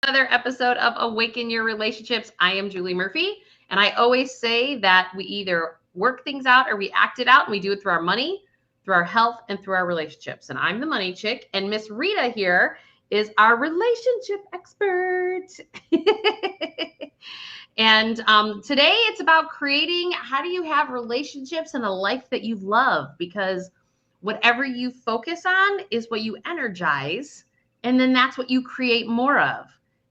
another episode of Awaken Your Relationships. I am Julie Murphy, and I always say that we either work things out or we act it out, and we do it through our money, through our health, and through our relationships. And I'm the money chick, and Miss Rita here is our relationship expert. And today it's about creating, how do you have relationships and a life that you love? Because whatever you focus on is what you energize, and then that's what you create more of.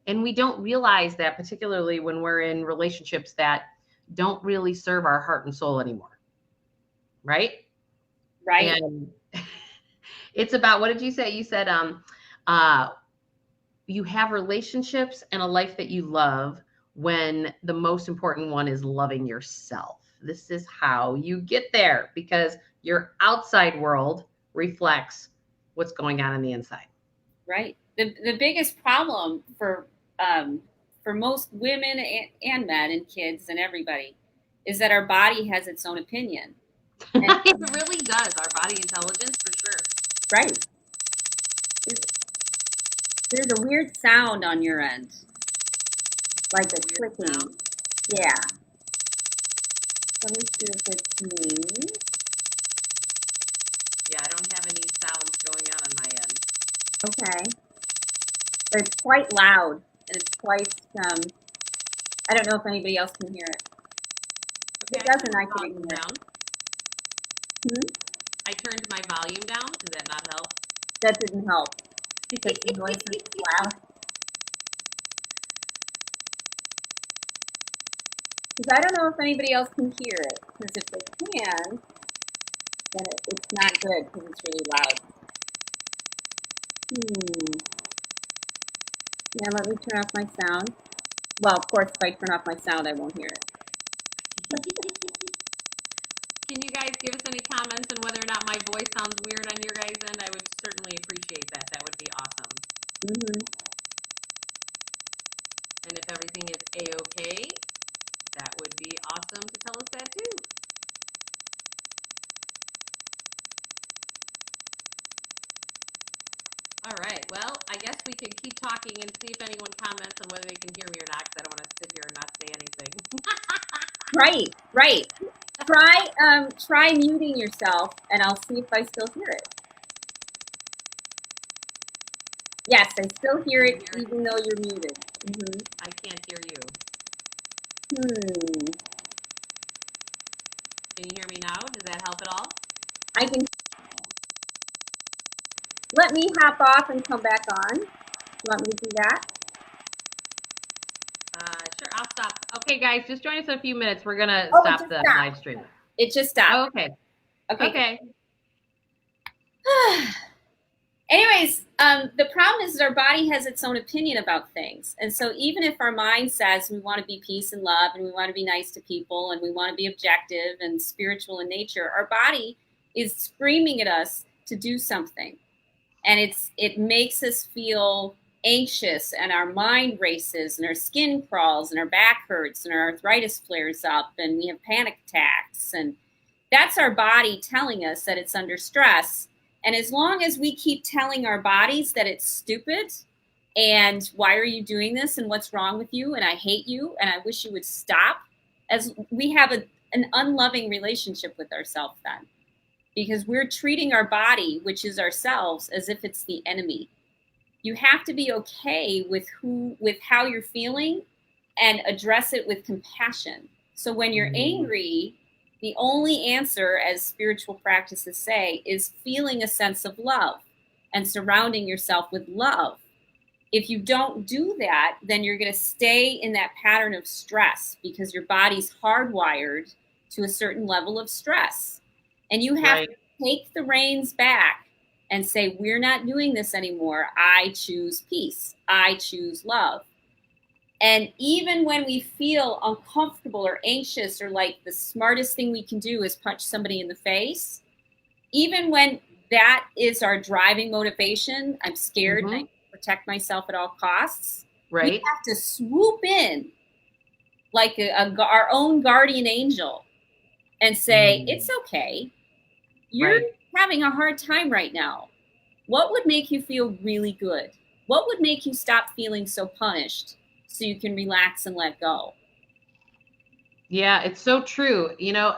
And we don't realize that, particularly when we're in relationships that don't really serve our heart and soul anymore. Right? Right. And it's about, what did you say? You said you have relationships and a life that you love when the most important one is loving yourself. This is how you get there, because your outside world reflects what's going on the inside. Right. The biggest problem for most women and men and kids and everybody is that our body has its own opinion. And it really does. Our body intelligence, for sure. Right. There's a weird sound on your end, like a clicking. Sound. Yeah. Let me see if it's me. Yeah, I don't have any sounds going on my end. Okay. But it's quite loud, and it's quite, I don't know if anybody else can hear it. Okay, it doesn't, I can ignore down. I turned my volume down. Does that not help? That didn't help. Because the noise is loud. Because I don't know if anybody else can hear it. Because if they can, then it's not good because it's really loud. Yeah, let me turn off my sound. Well, of course, if I turn off my sound, I won't hear it. Can you guys give us any comments on whether or not my voice sounds weird on your guys' end? I would certainly appreciate that. That would be awesome. And if everything is A-okay, that would be awesome to tell us that too. All right. Well, I guess we can keep talking and see if anyone comments on whether they can hear me or not, because I don't want to sit here and not say anything. Right. Try muting yourself, and I'll see if I still hear it. Yes, I still hear it, even though you're muted. I can't hear you. Can you hear me now? Does that help at all? I can. Let me hop off and come back on. You want me to do that? Sure, I'll stop. Okay, guys, just join us in a few minutes. We're going to stop the live stream. It just stopped. Oh, okay. Okay. Anyways, the problem is our body has its own opinion about things. And so even if our mind says we want to be peace and love, and we want to be nice to people, and we want to be objective and spiritual in nature, our body is screaming at us to do something. And it makes us feel anxious, and our mind races, and our skin crawls, and our back hurts, and our arthritis flares up, and we have panic attacks. And that's our body telling us that it's under stress. And as long as we keep telling our bodies that it's stupid, and why are you doing this, and what's wrong with you, and I hate you, and I wish you would stop, as we have an unloving relationship with ourselves then. Because we're treating our body, which is ourselves, as if it's the enemy. You have to be okay with how you're feeling, and address it with compassion. So when you're angry, the only answer, as spiritual practices say, is feeling a sense of love and surrounding yourself with love. If you don't do that, then you're going to stay in that pattern of stress, because your body's hardwired to a certain level of stress. And you have to take the reins back and say, we're not doing this anymore. I choose peace. I choose love. And even when we feel uncomfortable or anxious, or like the smartest thing we can do is punch somebody in the face, even when that is our driving motivation, I'm scared and I protect myself at all costs, we have to swoop in like our own guardian angel and say, it's okay. You're having a hard time right now. What would make you feel really good? What would make you stop feeling so punished so you can relax and let go? Yeah, it's so true.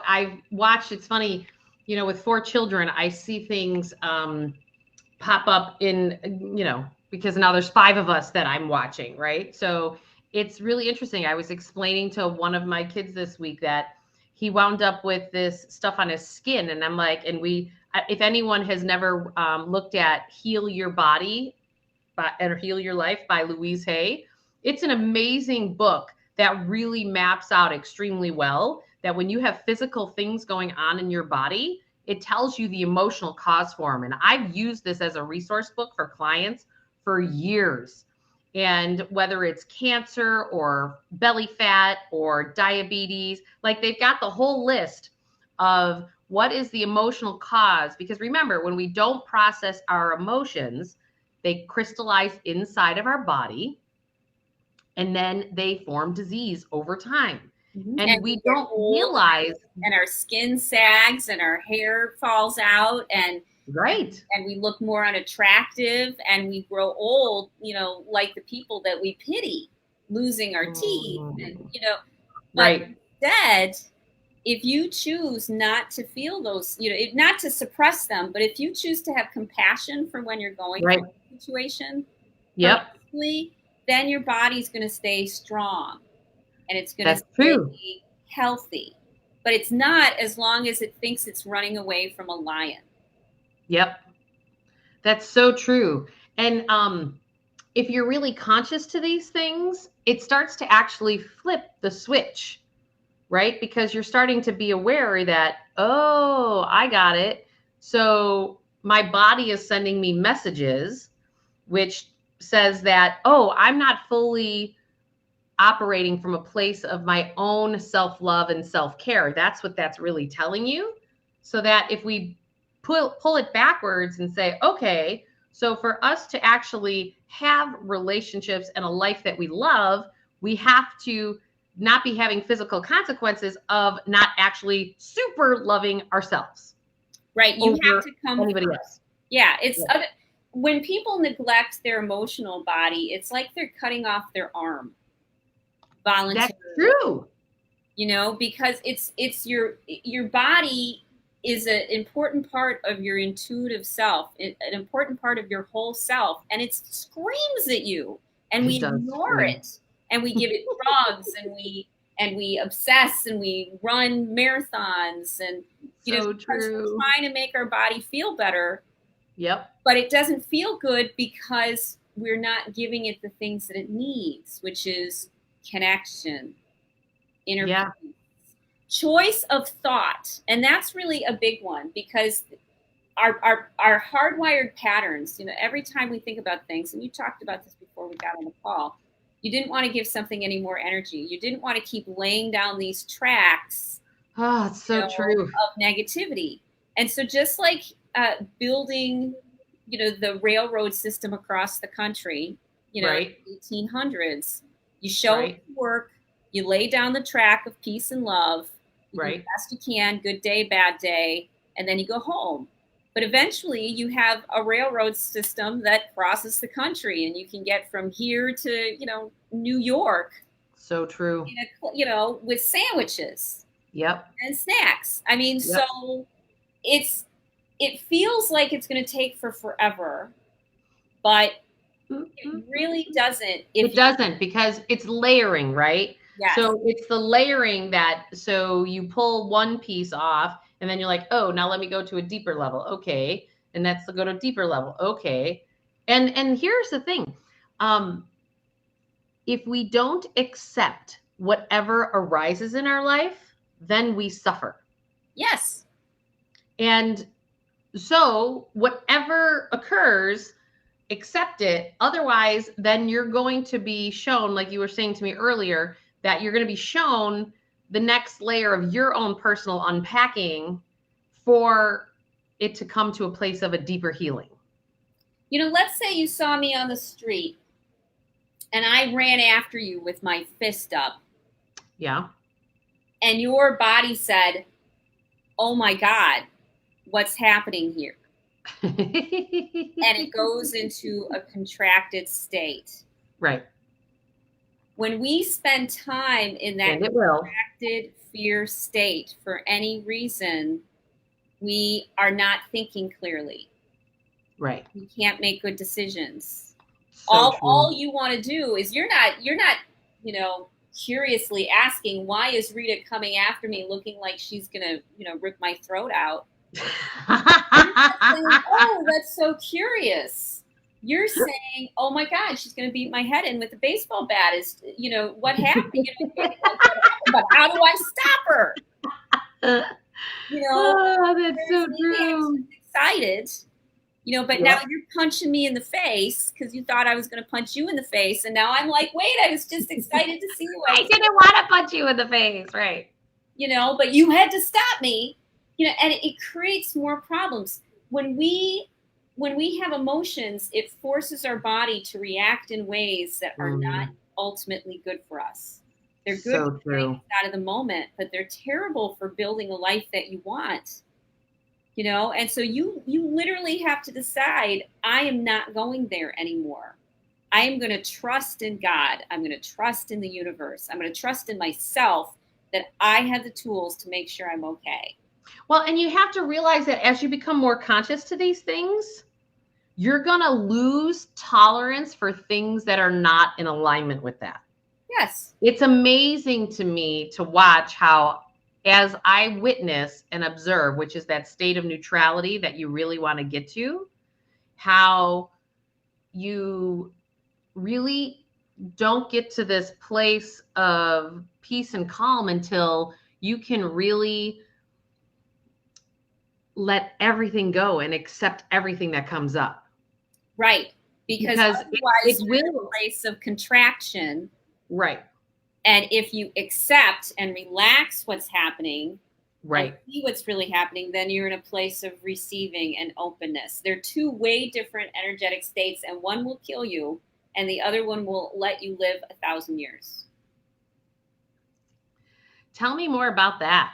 I've watched, it's funny, with 4 children, I see things pop up because now there's 5 of us that I'm watching, right? So it's really interesting. I was explaining to one of my kids this week that he wound up with this stuff on his skin. And I'm like, if anyone has never looked at Heal Your Body or Heal Your Life by Louise Hay, it's an amazing book that really maps out extremely well that when you have physical things going on in your body, it tells you the emotional cause for them. And I've used this as a resource book for clients for years. And whether it's cancer or belly fat or diabetes, like they've got the whole list of what is the emotional cause. Because remember, when we don't process our emotions, they crystallize inside of our body and then they form disease over time. And And we we get don't old realize. and our skin sags and our hair falls out Right. and we look more unattractive and we grow old, like the people that we pity, losing our teeth but Right. instead, if you choose not to feel those, not to suppress them, but if you choose to have compassion for when you're going Right. through a situation, Yep. then your body's going to stay strong and it's going to That's true. stay healthy. But it's not as long as it thinks it's running away from a lion. Yep. That's so true. And if you're really conscious to these things, it starts to actually flip the switch, right? Because you're starting to be aware that, oh, I got it. So my body is sending me messages, which says that, oh, I'm not fully operating from a place of my own self-love and self-care. That's what that's really telling you. So that if we pull it backwards and say, okay, so for us to actually have relationships and a life that we love, we have to not be having physical consequences of not actually super loving ourselves. Right. You have to come anybody first. Else. Yeah. When people neglect their emotional body, it's like they're cutting off their arm voluntarily. That's true. Because it's your body is an important part of your intuitive self, an important part of your whole self, and it screams at you, and we ignore it, and we give it drugs, and we obsess, and we run marathons, and because we're trying to make our body feel better. Yep. But it doesn't feel good because we're not giving it the things that it needs, which is connection, inner peace, choice of thought. And that's really a big one because our hardwired patterns, every time we think about things, and you talked about this before we got on the call, you didn't want to give something any more energy. You didn't want to keep laying down these tracks it's so true. of negativity. And so just like building, the railroad system across the country, right. in the 1800s, you show up to work, you lay down the track of peace and love, you do the best you can, good day, bad day, and then you go home. But eventually you have a railroad system that crosses the country and you can get from here to, New York. So true. With sandwiches. Yep. And snacks. I mean, so it feels like it's going to take forever, but it really doesn't. It doesn't, because it's layering, right? Yes. So it's the layering so you pull one piece off and then you're like, oh, now let me go to a deeper level. Okay. And that's to go to a deeper level. Okay. And here's the thing. If we don't accept whatever arises in our life, then we suffer. Yes. And so whatever occurs, accept it. Otherwise, then you're going to be shown, like you were saying to me earlier, that you're going to be shown the next layer of your own personal unpacking for it to come to a place of a deeper healing. Let's say you saw me on the street and I ran after you with my fist up. Yeah. And your body said, oh my God, what's happening here? and it goes into a contracted state. Right. When we spend time in that And it will. contracted fear state for any reason, we are not thinking clearly. Right. We can't make good decisions. So All true. you want to do is you're not, curiously asking, why is Rita coming after me looking like she's gonna, rip my throat out? You're not saying, oh, that's so curious. You're saying, oh my God, she's going to beat my head in with a baseball bat. Is, what happened? Maybe like what happened, but how do I stop her? Oh, that's so Whereas maybe I was true. just excited, but now Yep. you're punching me in the face because you thought I was going to punch you in the face. And now I'm like, wait, I was just excited to see you. I didn't want to punch you in the face. Right. But you had to stop me, and it creates more problems. When we have emotions, it forces our body to react in ways that are not ultimately good for us. They're good So for getting true. us out of the moment, but they're terrible for building a life that you want. And so you literally have to decide, I am not going there anymore. I am going to trust in God. I'm going to trust in the universe. I'm going to trust in myself that I have the tools to make sure I'm okay. Well, and you have to realize that as you become more conscious to these things, you're going to lose tolerance for things that are not in alignment with that. Yes. It's amazing to me to watch how, as I witness and observe, which is that state of neutrality that you really want to get to, how you really don't get to this place of peace and calm until you can really let everything go and accept everything that comes up. Right. Because it otherwise you're in a will. place of contraction. Right. And if you accept and relax what's happening, Right. and see what's really happening, then you're in a place of receiving and openness. They're two way different energetic states, and one will kill you, and the other one will let you live 1,000 years. Tell me more about that.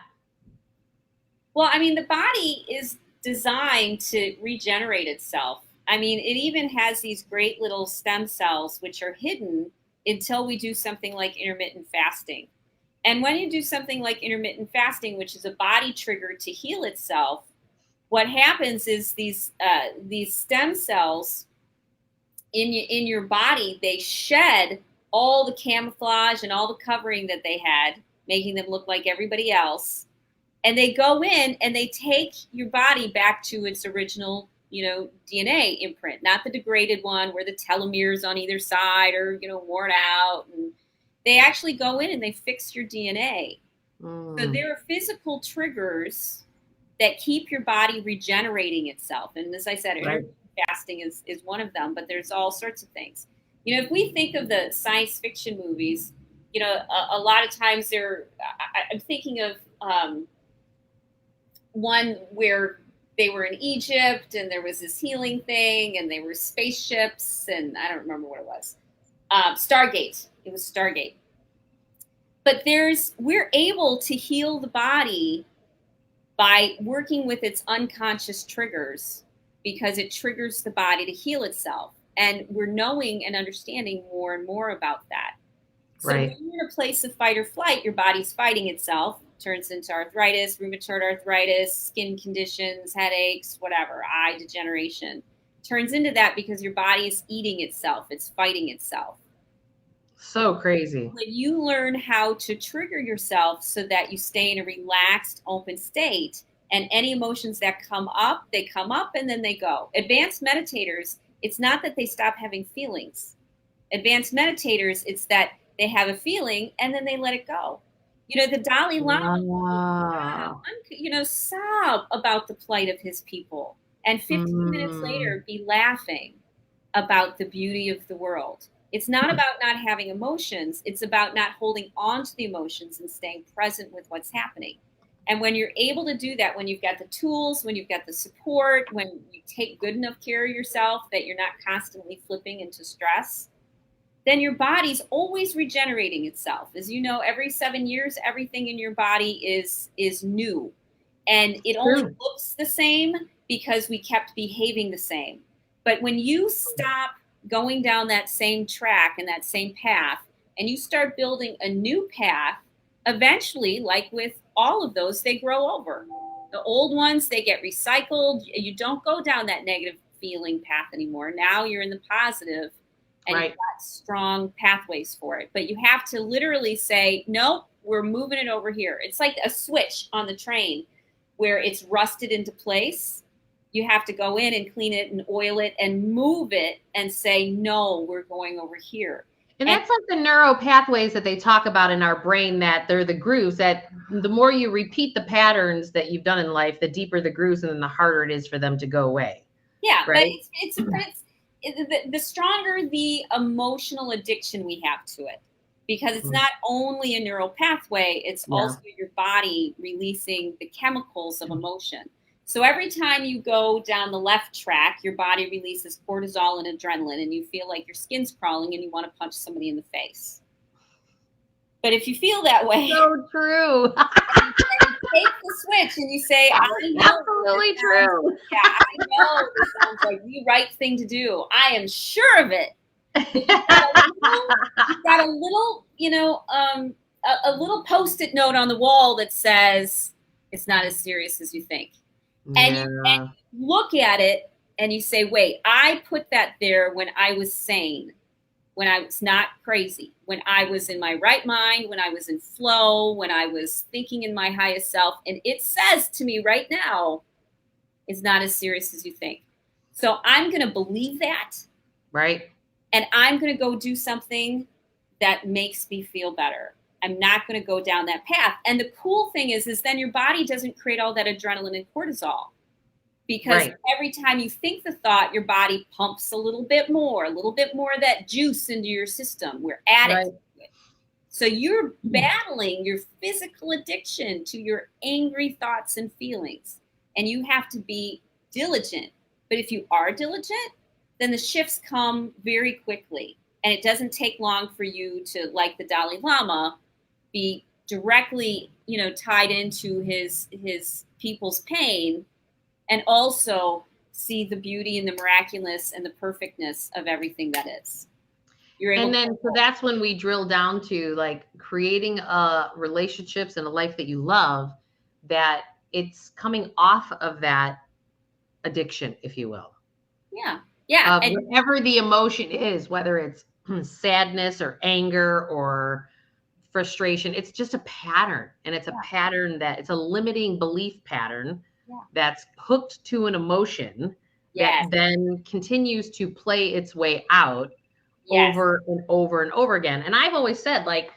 Well, I mean, the body is designed to regenerate itself. I mean, it even has these great little stem cells which are hidden until we do something like intermittent fasting. And when you do something like intermittent fasting, which is a body trigger to heal itself, what happens is these stem cells in your body, they shed all the camouflage and all the covering that they had, making them look like everybody else, and they go in and they take your body back to its original DNA imprint, not the degraded one where the telomeres on either side are worn out. And they actually go in and they fix your DNA. So there are physical triggers that keep your body regenerating itself. And as I said, Right. fasting is one of them, but there's all sorts of things. If we think of the science fiction movies, a lot of times I'm thinking of one where they were in Egypt and there was this healing thing and they were spaceships and I don't remember what it was. Stargate. It was Stargate. But we're able to heal the body by working with its unconscious triggers because it triggers the body to heal itself. And we're knowing and understanding more and more about that. So Right. when you're in a place of fight or flight, your body's fighting itself, turns into arthritis, rheumatoid arthritis, skin conditions, headaches, whatever, eye degeneration. Turns into that because your body is eating itself. It's fighting itself. So crazy. When you learn how to trigger yourself so that you stay in a relaxed, open state, and any emotions that come up, they come up and then they go. Advanced meditators, it's not that they stop having feelings. Advanced meditators, it's that they have a feeling and then they let it go. The Dalai Lama, sob about the plight of his people, and 15 minutes later be laughing about the beauty of the world. It's not about not having emotions. It's about not holding on to the emotions and staying present with what's happening. And when you're able to do that, when you've got the tools, when you've got the support, when you take good enough care of yourself that you're not constantly flipping into stress, then your body's always regenerating itself. As you know, every 7 years, everything in your body is new. And it only looks the same because we kept behaving the same. But when you stop going down that same track and that same path, and you start building a new path, eventually, like with all of those, they grow over. The old ones, they get recycled. You don't go down that negative feeling path anymore. Now you're in the positive, and Right. you've got strong pathways for it. But you have to literally say, nope, we're moving it over here. It's like a switch on the train where it's rusted into place. You have to go in and clean it and oil it and move it and say, no, we're going over here. And that's like the neural pathways that they talk about in our brain, that they're the grooves, that the more you repeat the patterns that you've done in life, the deeper the grooves and then the harder it is for them to go away. Yeah, right? but the stronger the emotional addiction we have to it, because it's not only a neural pathway, it's also your body releasing the chemicals of emotion. So every time you go down the left track, your body releases cortisol and adrenaline, and you feel like your skin's crawling and you want to punch somebody in the face. But if you feel that way, so true. you take the switch and you say, I know. Absolutely true. Yeah, I know this sounds like the right thing to do. I am sure of it. You've got a little, a little Post-it note on the wall that says, it's not as serious as you think. And you look at it and you say, wait, I put that there when I was sane, when I was not crazy, when I was in my right mind, when I was in flow, when I was thinking in my highest self. And it says to me right now, it's not as serious as you think. So I'm going to believe that. Right. And I'm going to go do something that makes me feel better. I'm not going to go down that path. And the cool thing is then your body doesn't create all that adrenaline and cortisol, because every time you think the thought, your body pumps a little bit more of that juice into your system. We're addicted to it. So you're battling your physical addiction to your angry thoughts and feelings, and you have to be diligent. But if you are diligent, then the shifts come very quickly. And it doesn't take long for you to, like the Dalai Lama, be directly, tied into his people's pain, and also see the beauty and the miraculous and the perfectness of everything that is. And then so that's when we drill down to like creating relationships and a life that you love, that it's coming off of that addiction, if you will. Yeah. Yeah. And whatever the emotion is, whether it's sadness or anger or frustration, it's just a pattern. And it's a pattern that it's a limiting belief pattern that's hooked to an emotion that then continues to play its way out over and over and over again. And I've always said, like,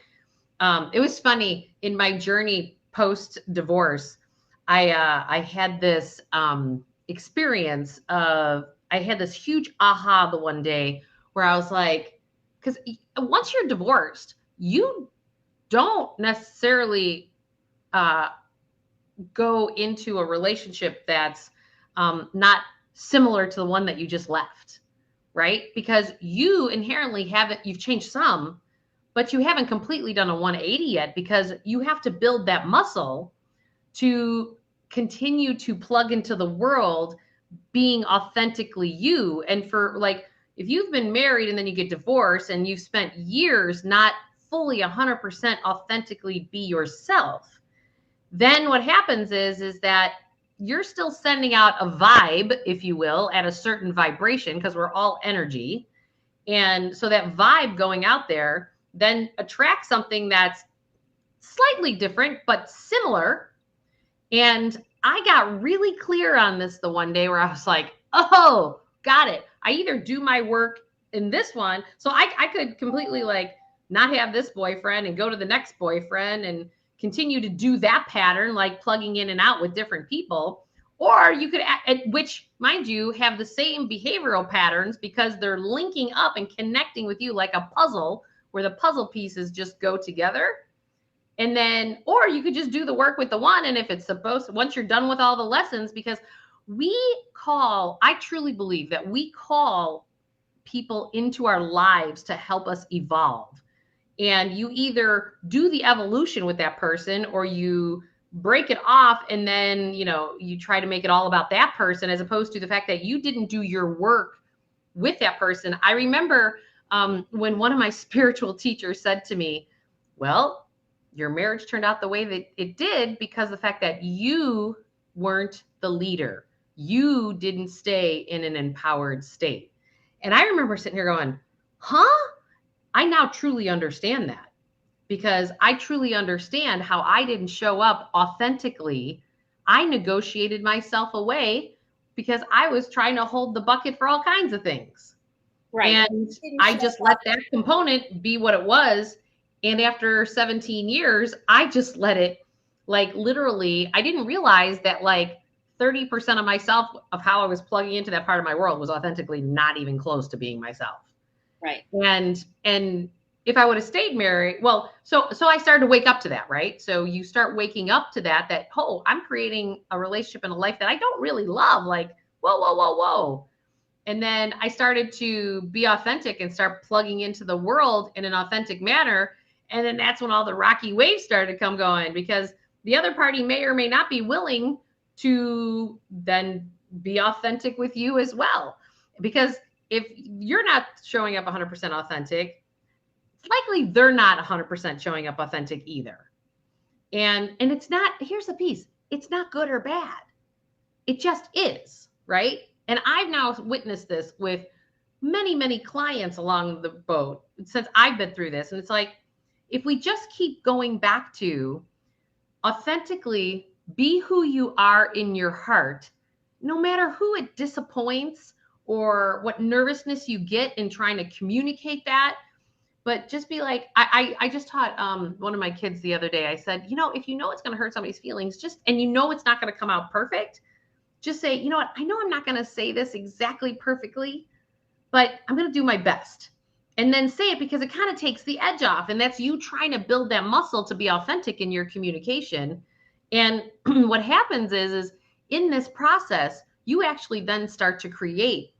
it was funny in my journey post-divorce, I had this experience of, I had this huge aha the one day where I was like, because once you're divorced, you don't necessarily go into a relationship that's not similar to the one that you just left, right? Because you inherently you've changed some, but you haven't completely done a 180 yet, because you have to build that muscle to continue to plug into the world being authentically you. And for like, if you've been married and then you get divorced and you've spent years not fully 100% authentically be yourself, then what happens is that you're still sending out a vibe, if you will, at a certain vibration, because we're all energy. And so that vibe going out there then attracts something that's slightly different, but similar. And I got really clear on this the one day where I was like, oh, got it. I either do my work in this one. So I could completely like not have this boyfriend and go to the next boyfriend and continue to do that pattern, like plugging in and out with different people. Or you could, which, mind you, have the same behavioral patterns because they're linking up and connecting with you like a puzzle, where the puzzle pieces just go together. And then, or you could just do the work with the one. And if it's supposed, once you're done with all the lessons, because I truly believe that we call people into our lives to help us evolve. And you either do the evolution with that person, or you break it off and then, you try to make it all about that person, as opposed to the fact that you didn't do your work with that person. I remember when one of my spiritual teachers said to me, well, your marriage turned out the way that it did because of the fact that you weren't the leader. You didn't stay in an empowered state. And I remember sitting here going, huh? I now truly understand that, because I truly understand how I didn't show up authentically. I negotiated myself away because I was trying to hold the bucket for all kinds of things. Right. And I just let that component be what it was. And after 17 years, I just let it, like, literally, I didn't realize that like 30% of myself, of how I was plugging into that part of my world, was authentically not even close to being myself. Right. And if I would have stayed married, well, so I started to wake up to that, right? So you start waking up to that, oh, I'm creating a relationship and a life that I don't really love. Like, whoa, whoa, whoa, whoa. And then I started to be authentic and start plugging into the world in an authentic manner. And then that's when all the rocky waves started to come going, because the other party may or may not be willing to then be authentic with you as well. Because if you're not showing up 100% authentic, it's likely they're not 100% showing up authentic either. And it's not, here's the piece, it's not good or bad. It just is, right? And I've now witnessed this with many, many clients along the boat since I've been through this. And it's like, if we just keep going back to authentically be who you are in your heart, no matter who it disappoints or what nervousness you get in trying to communicate that, but just be like, I just taught one of my kids the other day. I said, if you know it's going to hurt somebody's feelings, and it's not going to come out perfect, just say, you know what, I know I'm not going to say this exactly perfectly, but I'm going to do my best. And then say it, because it kind of takes the edge off. And that's you trying to build that muscle to be authentic in your communication. And what happens is in this process, you actually then start to create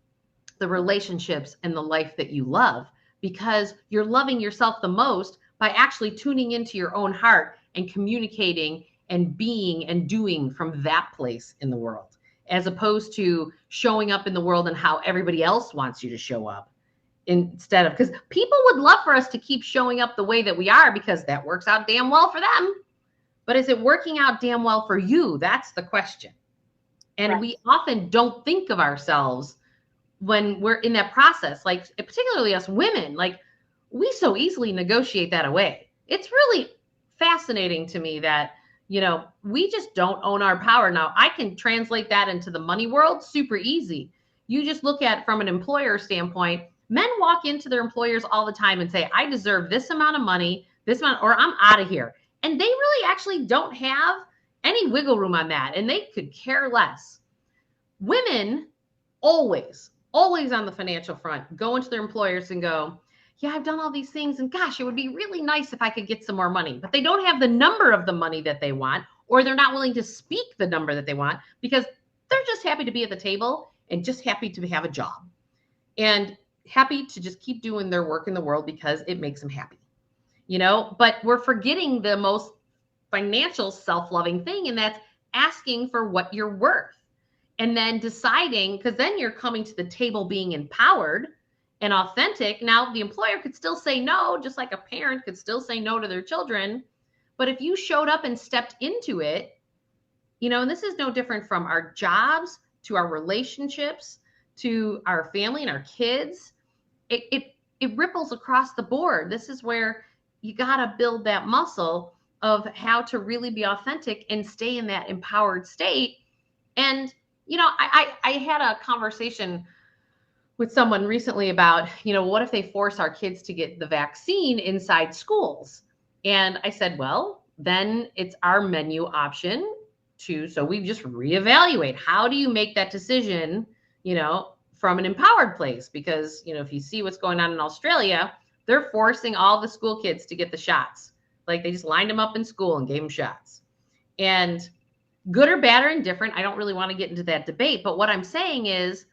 the relationships and the life that you love, because you're loving yourself the most by actually tuning into your own heart and communicating and being and doing from that place in the world, as opposed to showing up in the world and how everybody else wants you to show up. Instead of, because people would love for us to keep showing up the way that we are, because that works out damn well for them. But is it working out damn well for you? That's the question. And right. We often don't think of ourselves when we're in that process, like particularly us women, like we so easily negotiate that away. It's really fascinating to me that, we just don't own our power. Now, I can translate that into the money world super easy. You just look at from an employer standpoint, men walk into their employers all the time and say, I deserve this amount of money, this amount, or I'm out of here. And they really actually don't have any wiggle room on that. And they could care less. Women always on the financial front go into their employers and go, yeah, I've done all these things, and gosh, it would be really nice if I could get some more money. But they don't have the number of the money that they want, or they're not willing to speak the number that they want, because they're just happy to be at the table and just happy to have a job and happy to just keep doing their work in the world because it makes them happy, but we're forgetting the most financial self-loving thing, and that's asking for what you're worth. And then deciding, because then you're coming to the table being empowered and authentic. Now, the employer could still say no, just like a parent could still say no to their children. But if you showed up and stepped into it, and this is no different from our jobs to our relationships to our family and our kids, it ripples across the board. This is where you got to build that muscle of how to really be authentic and stay in that empowered state. And I had a conversation with someone recently about, what if they force our kids to get the vaccine inside schools? And I said, well, then it's our menu option so we just reevaluate. How do you make that decision, from an empowered place? Because, if you see what's going on in Australia, they're forcing all the school kids to get the shots. Like they just lined them up in school and gave them shots. And good or bad or indifferent, I don't really want to get into that debate. But what I'm saying is,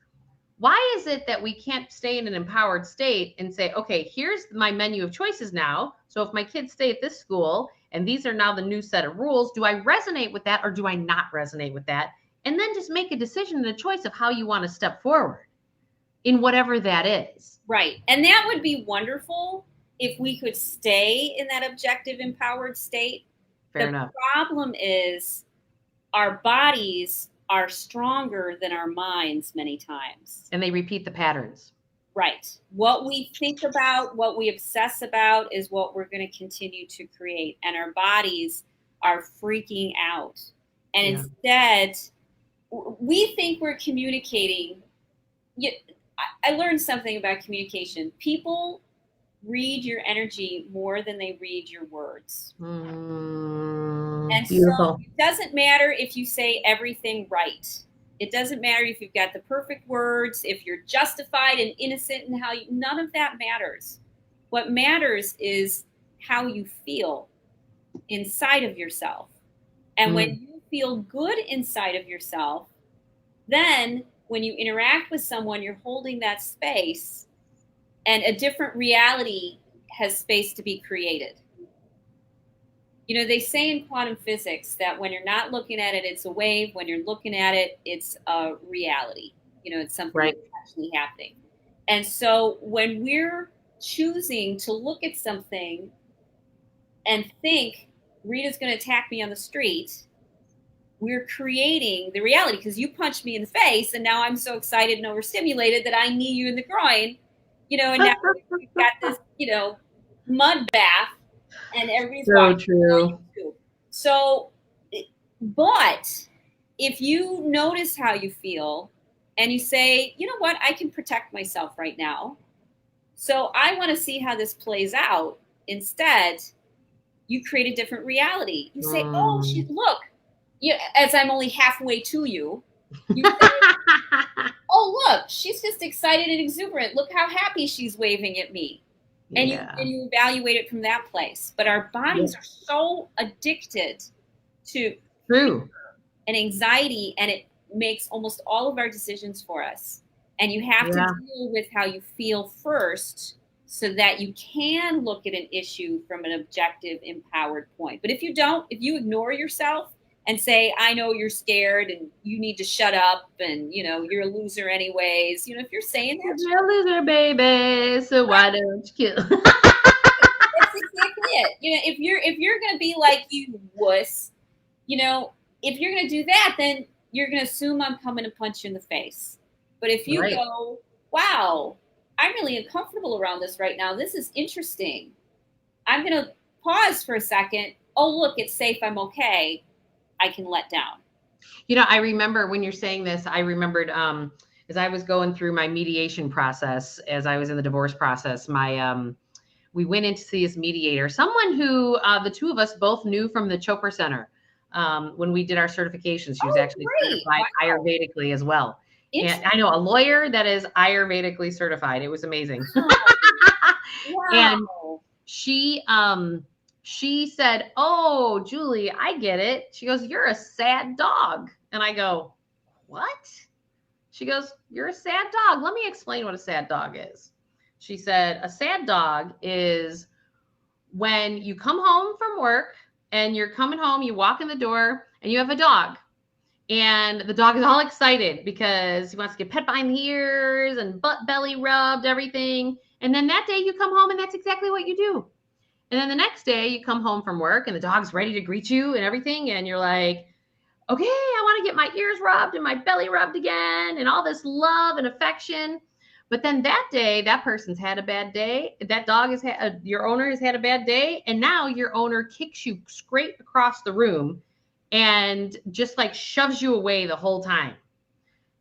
Why is it that we can't stay in an empowered state and say, okay, here's my menu of choices now. So if my kids stay at this school and these are now the new set of rules, do I resonate with that or do I not resonate with that? And then just make a decision and a choice of how you want to step forward in whatever that is. Right. And that would be wonderful if we could stay in that objective, empowered state. Fair The enough. problem is our bodies are stronger than our minds many times. And they repeat the patterns. Right. What we think about, what we obsess about is what we're going to continue to create. And our bodies are freaking out. And instead, we think we're communicating. I learned something about communication. People read your energy more than they read your words. And beautiful. So it doesn't matter if you say everything right. It doesn't matter if you've got the perfect words, if you're justified and innocent in how you, none of that matters. What matters is how you feel inside of yourself. And when you feel good inside of yourself, then when you interact with someone, you're holding that space and a different reality has space to be created. You know, they say in quantum physics that when you're not looking at it, it's a wave. When you're looking at it, it's a reality. You know, it's something that's actually happening. And so when we're choosing to look at something and think, Rita's going to attack me on the street, we're creating the reality because you punched me in the face and now I'm so excited and overstimulated that I knee you in the groin, you know, and now we've got this, you know, mud bath and everybody's so true. So, but if you notice how you feel and you say, you know what, I can protect myself right now. So I want to see how this plays out. Instead, you create a different reality. You say, oh, look, as I'm only halfway to you, you say, oh, look, she's just excited and exuberant. Look how happy she's waving at me. And you evaluate it from that place. But our bodies are so addicted to fear and anxiety, and it makes almost all of our decisions for us. And you have to deal with how you feel first so that you can look at an issue from an objective, empowered point. But if you don't, if you ignore yourself and say, I know you're scared and you need to shut up and, you know, you're a loser anyways. You know, if you're saying that. You're a loser, baby, so why don't you kill? That's exactly it. You know, if you're going to be like, you wuss, you know, if you're going to do that, then you're going to assume I'm coming to punch you in the face. But if you go, wow, I'm really uncomfortable around this right now. This is interesting. I'm going to pause for a second. Oh, look, it's safe. I'm okay. I can let down. You know, I remember when you're saying this, I remembered as I was going through my mediation process, as I was in the divorce process, we went in to see this mediator, someone who the two of us both knew from the Chopra Center when we did our certifications. She was actually certified Ayurvedically as well. And I know a lawyer that is Ayurvedically certified. It was amazing. And she said, oh, Julie, I get it. She goes, you're a sad dog. And I go, what? She goes, you're a sad dog. Let me explain what a sad dog is. She said, a sad dog is when you come home from work and you're coming home, you walk in the door and you have a dog. And the dog is all excited because he wants to get pet behind the ears and butt belly rubbed, everything. And then that day you come home and that's exactly what you do. And then the next day you come home from work and the dog's ready to greet you and everything. And you're like, okay, I want to get my ears rubbed and my belly rubbed again and all this love and affection. But then that day, that person's had a bad day. That dog has had, your owner has had a bad day. And now your owner kicks you straight across the room and just like shoves you away the whole time.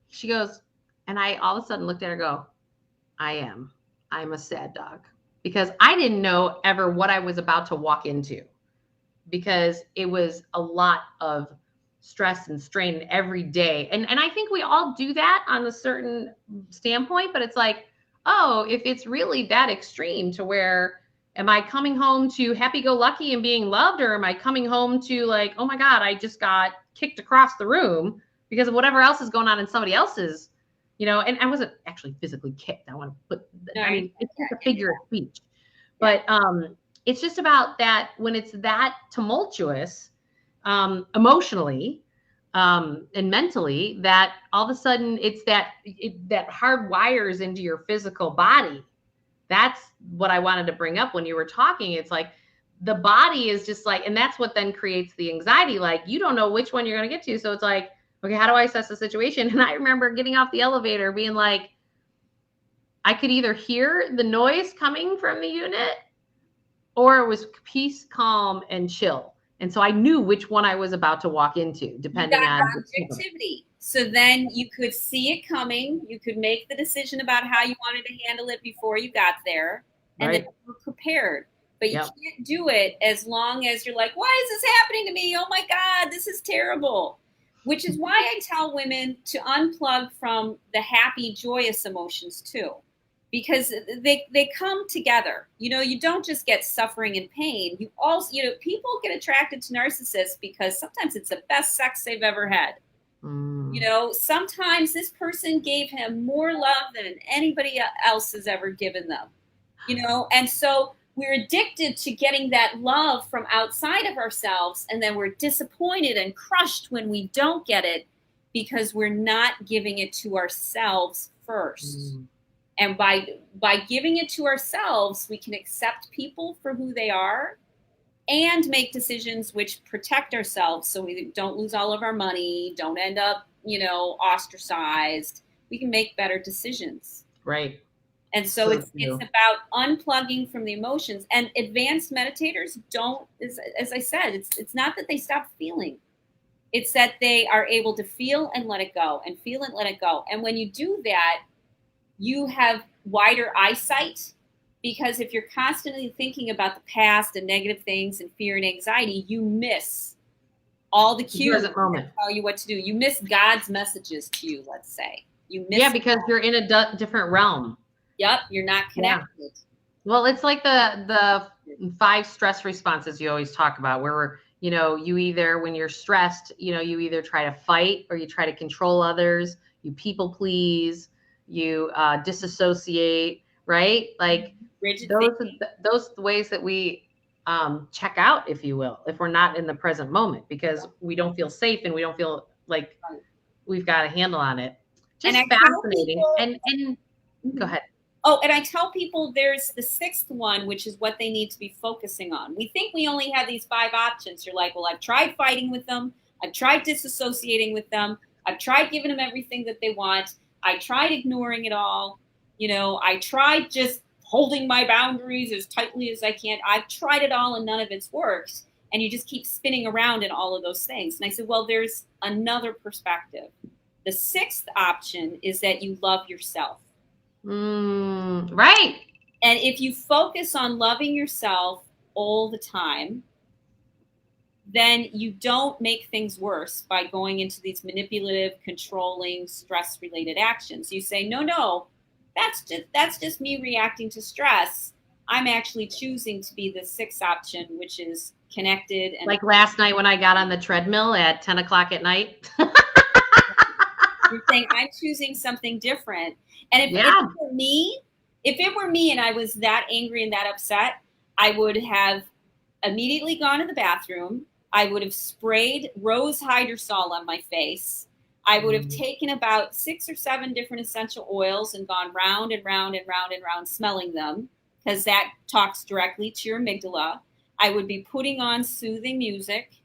She goes, and I all of a sudden looked at her and go, I'm a sad dog. Because I didn't know ever what I was about to walk into, because it was a lot of stress and strain every day. And I think we all do that on a certain standpoint, but it's like, oh, if it's really that extreme to where, am I coming home to happy-go-lucky and being loved, or am I coming home to like, oh my God, I just got kicked across the room because of whatever else is going on in somebody else's you know, and I wasn't actually physically kicked. I want to put, No, I mean, it's just a figure of speech, yeah. but it's just about that when it's that tumultuous, emotionally, and mentally, that all of a sudden it's that hard wires into your physical body. That's what I wanted to bring up when you were talking. It's like the body is just like, and that's what then creates the anxiety. Like you don't know which one you're going to get to. So it's like, okay, how do I assess the situation? And I remember getting off the elevator being like, I could either hear the noise coming from the unit or it was peace, calm, and chill. And so I knew which one I was about to walk into, You depending got on objectivity. So then you could see it coming. You could make the decision about how you wanted to handle it before you got there. And then right. you were prepared. But you Yep. can't do it as long as you're like, why is this happening to me? Oh my God, this is terrible. Which is why I tell women to unplug from the happy, joyous emotions too. Because they come together. You know, you don't just get suffering and pain. You also, you know, people get attracted to narcissists because sometimes it's the best sex they've ever had. You know, sometimes this person gave him more love than anybody else has ever given them. You know, and so we're addicted to getting that love from outside of ourselves, and then we're disappointed and crushed when we don't get it because we're not giving it to ourselves first. And by giving it to ourselves, we can accept people for who they are and make decisions which protect ourselves so we don't lose all of our money, don't end up, you know, ostracized. We can make better decisions. Right. And so it's about unplugging from the emotions. And advanced meditators don't, as I said, it's not that they stop feeling. It's that they are able to feel and let it go and feel and let it go. And when you do that, you have wider eyesight, because if you're constantly thinking about the past and negative things and fear and anxiety, you miss all the cues that tell you what to do. You miss God's messages to you, let's say. You miss because you're in a different realm. Yep, you're not connected. Yeah. Well, it's like the 5 stress responses you always talk about, where you know, you either, when you're stressed, you know, you either try to fight or you try to control others, you people please, you disassociate, right? Like those ways that we check out, if you will, if we're not in the present moment, because we don't feel safe and we don't feel like we've got a handle on it. Just fascinating. And go ahead. Oh, and I tell people there's the 6th one, which is what they need to be focusing on. We think we only have these 5 options. You're like, well, I've tried fighting with them. I've tried disassociating with them. I've tried giving them everything that they want. I tried ignoring it all. You know, I tried just holding my boundaries as tightly as I can. I've tried it all and none of it's worked. And you just keep spinning around in all of those things. And I said, well, there's another perspective. The 6th option is that you love yourself. Right. And if you focus on loving yourself all the time, then you don't make things worse by going into these manipulative, controlling, stress-related actions. You say, no, that's just me reacting to stress. I'm actually choosing to be the 6th option, which is connected. And like last night when I got on the treadmill at 10 o'clock at night. You're saying I'm choosing something different. And if it were me and I was that angry and that upset, I would have immediately gone to the bathroom. I would have sprayed rose hydrosol on my face. I would have taken about 6 or 7 different essential oils and gone round and round and round and round smelling them, because that talks directly to your amygdala. I would be putting on soothing music,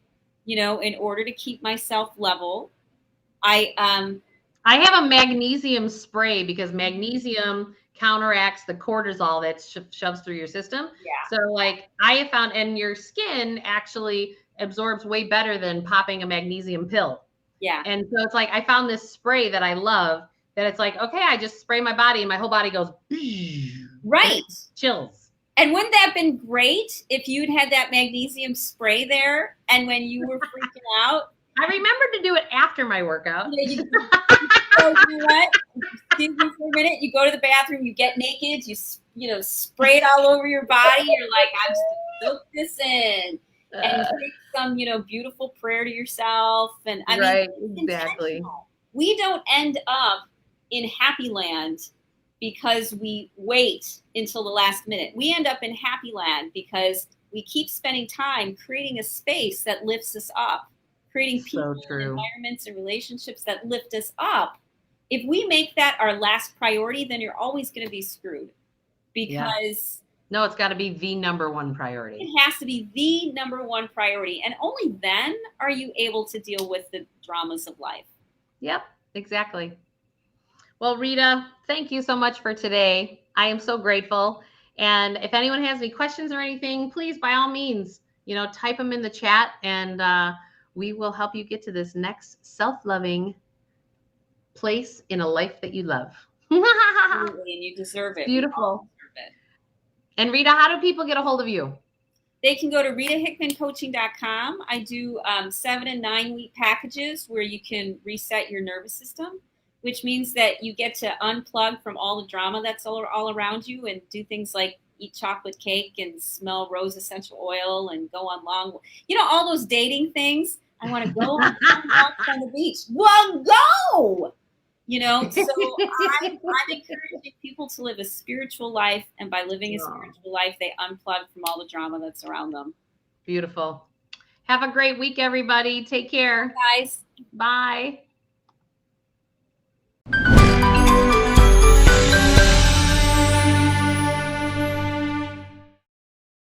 you know, in order to keep myself level. I have a magnesium spray because magnesium counteracts the cortisol that shoves through your system. Yeah. So like I have found, and your skin actually absorbs way better than popping a magnesium pill. Yeah. And so it's like, I found this spray that I love, that it's like, okay, I just spray my body and my whole body goes, right. Chills. And wouldn't that have been great if you'd had that magnesium spray there, and when you were freaking out? I remember to do it after my workout. You know what? Excuse me for a minute. You go to the bathroom, you get naked, you know, spray it all over your body. You're like, I'm just gonna soak this in. And you say some, you know, beautiful prayer to yourself. And I mean, exactly. We don't end up in happy land because we wait until the last minute. We end up in happy land because we keep spending time creating a space that lifts us up, creating people and environments and relationships that lift us up. If we make that our last priority, then you're always going to be screwed, because no, it's got to be the number one priority. It has to be the number one priority. And only then are you able to deal with the dramas of life. Yep, exactly. Well, Rita, thank you so much for today. I am so grateful. And if anyone has any questions or anything, please, by all means, type them in the chat, and we will help you get to this next self-loving place in a life that you love. Absolutely, and you deserve it. Beautiful. Deserve it. And Rita, how do people get a hold of you? They can go to ritahickmancoaching.com. I do 7 and 9 week packages where you can reset your nervous system, which means that you get to unplug from all the drama that's all around you and do things like eat chocolate cake and smell rose essential oil and go on long, all those dating things. I want to go on walks on the beach. Well, go! So I'm encouraging people to live a spiritual life, and by living a spiritual life, they unplug from all the drama that's around them. Beautiful. Have a great week, everybody. Take care. Bye, guys. Bye.